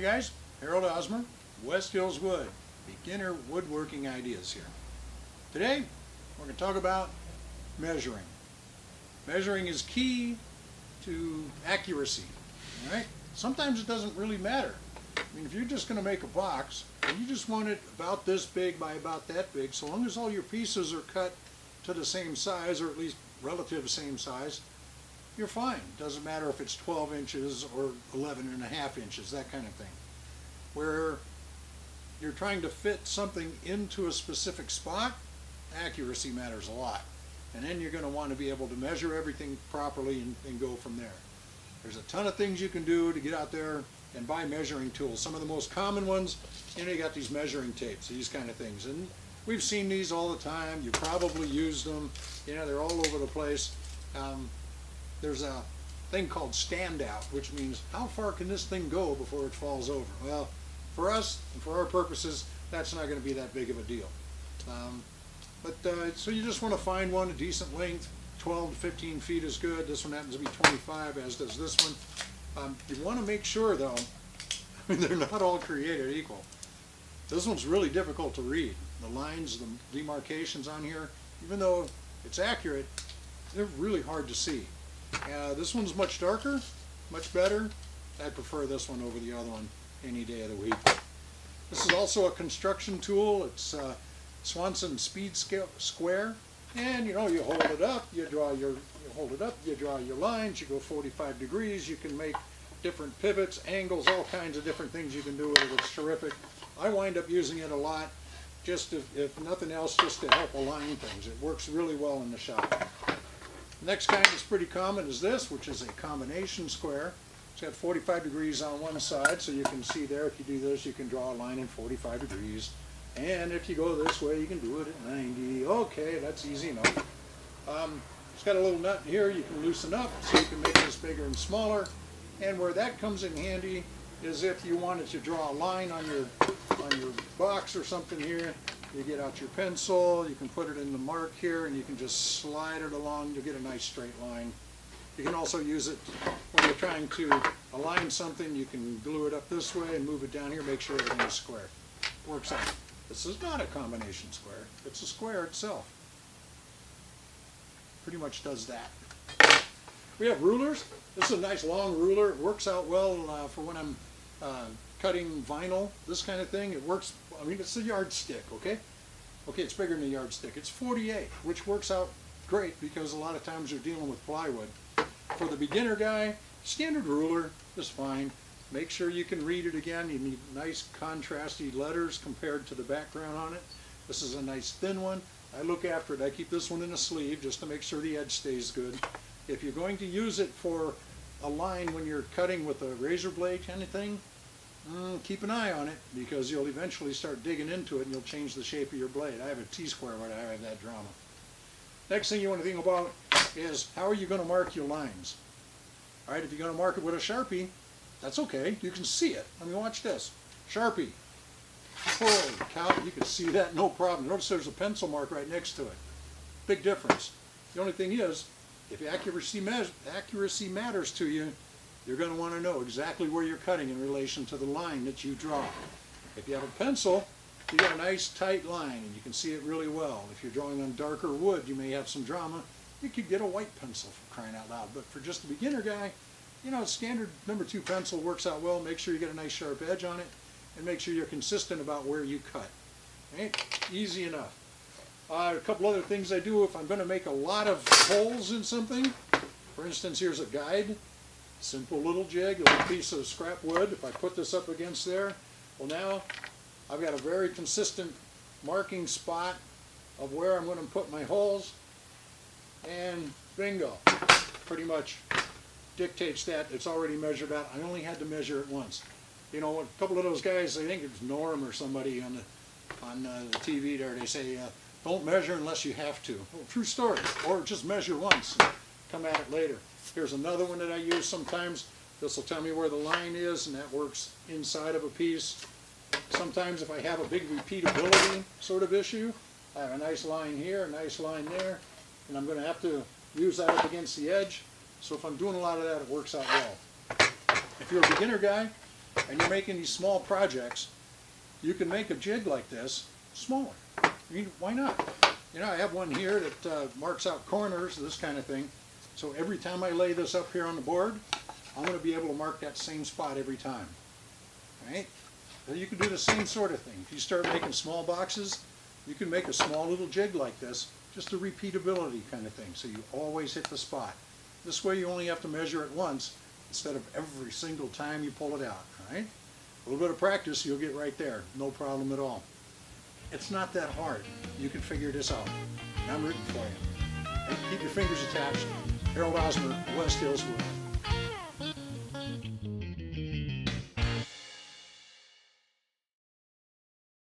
guys, Harold Osmer, West Hills Wood, beginner woodworking ideas here. Today, we're going to talk about measuring. Measuring is key to accuracy, all right? Sometimes it doesn't really matter. I mean, if you're just going to make a box, and you just want it about this big by about that big, so long as all your pieces are cut to the same size, or at least relative same size, you're fine. Doesn't matter if it's 12 inches or 11 and a half inches, that kind of thing. Where you're trying to fit something into a specific spot, accuracy matters a lot. And then you're going to want to be able to measure everything properly and go from there. There's a ton of things you can do to get out there and buy measuring tools. Some of the most common ones, you got these measuring tapes, these kind of things. And we've seen these all the time. You probably used them. They're all over the place. There's a thing called standout, which means how far can this thing go before it falls over? Well, for us and for our purposes, that's not going to be that big of a deal. So you just want to find one a decent length. 12 to 15 feet is good. This one happens to be 25, as does this one. You want to make sure, though, I mean, they're not all created equal. This one's really difficult to read. The lines, the demarcations on here, even though it's accurate, they're really hard to see. This one's much darker, much better. I prefer this one over the other one any day of the week. This is also a construction tool. It's Swanson Speed Square, and you hold it up, you draw your lines, you go 45 degrees, you can make different pivots, angles, all kinds of different things you can do with it. It's terrific. I wind up using it a lot, just if nothing else, just to help align things. It works really well in the shop. Next kind is pretty common is this, which is a combination square. It's got 45 degrees on one side, so you can see there, if you do this, you can draw a line in 45 degrees. And if you go this way, you can do it at 90. Okay, that's easy enough. It's got a little nut here you can loosen up, so you can make this bigger and smaller. And where that comes in handy is if you wanted to draw a line on your box or something here. You get out your pencil, you can put it in the mark here, and you can just slide it along to get a nice straight line. You can also use it when you're trying to align something. You can glue it up this way and move it down here, make sure everything is square. Works out. This is not a combination square. It's a square itself. Pretty much does that. We have rulers. This is a nice long ruler. It works out well for when I'm cutting vinyl, this kind of thing. It works, I mean, it's a yardstick, okay? Okay, it's bigger than a yardstick. It's 48, which works out great because a lot of times you're dealing with plywood. For the beginner guy, standard ruler is fine. Make sure you can read it again. You need nice contrasty letters compared to the background on it. This is a nice thin one. I look after it. I keep this one in a sleeve just to make sure the edge stays good. If you're going to use it for a line when you're cutting with a razor blade kind of thing, keep an eye on it because you'll eventually start digging into it and you'll change the shape of your blade. I have a T-square where I have that drama. Next thing you want to think about is how are you going to mark your lines? All right, if you're going to mark it with a Sharpie, that's okay. You can see it. I mean, watch this. Sharpie. Holy cow, you can see that, no problem. Notice there's a pencil mark right next to it. Big difference. The only thing is, if accuracy matters to you, you're going to want to know exactly where you're cutting in relation to the line that you draw. If you have a pencil, you got a nice tight line and you can see it really well. If you're drawing on darker wood, you may have some drama. You could get a white pencil for crying out loud. But for just a beginner guy, standard number 2 pencil works out well. Make sure you get a nice sharp edge on it and make sure you're consistent about where you cut. Right? Easy enough. A couple other things I do if I'm going to make a lot of holes in something. For instance, here's a guide. Simple little jig, a little piece of scrap wood. If I put this up against there, well now I've got a very consistent marking spot of where I'm going to put my holes, and bingo, pretty much dictates that. It's already measured out. I only had to measure it once. A couple of those guys, I think it's Norm or somebody on the TV there, they say, don't measure unless you have to. Well, true story. Or just measure once and come at it later. Here's another one that I use sometimes. This will tell me where the line is, and that works inside of a piece. Sometimes if I have a big repeatability sort of issue, I have a nice line here, a nice line there, and I'm going to have to use that up against the edge. So if I'm doing a lot of that, it works out well. If you're a beginner guy, and you're making these small projects, you can make a jig like this smaller. I mean, why not? You know, I have one here that marks out corners, this kind of thing. So every time I lay this up here on the board, I'm going to be able to mark that same spot every time. Right? Well, you can do the same sort of thing. If you start making small boxes, you can make a small little jig like this, just a repeatability kind of thing, so you always hit the spot. This way you only have to measure it once instead of every single time you pull it out. Right? A little bit of practice, you'll get right there. No problem at all. It's not that hard. You can figure this out. And I'm rooting for you. And keep your fingers attached. Harold Osmer, West Hills Wood.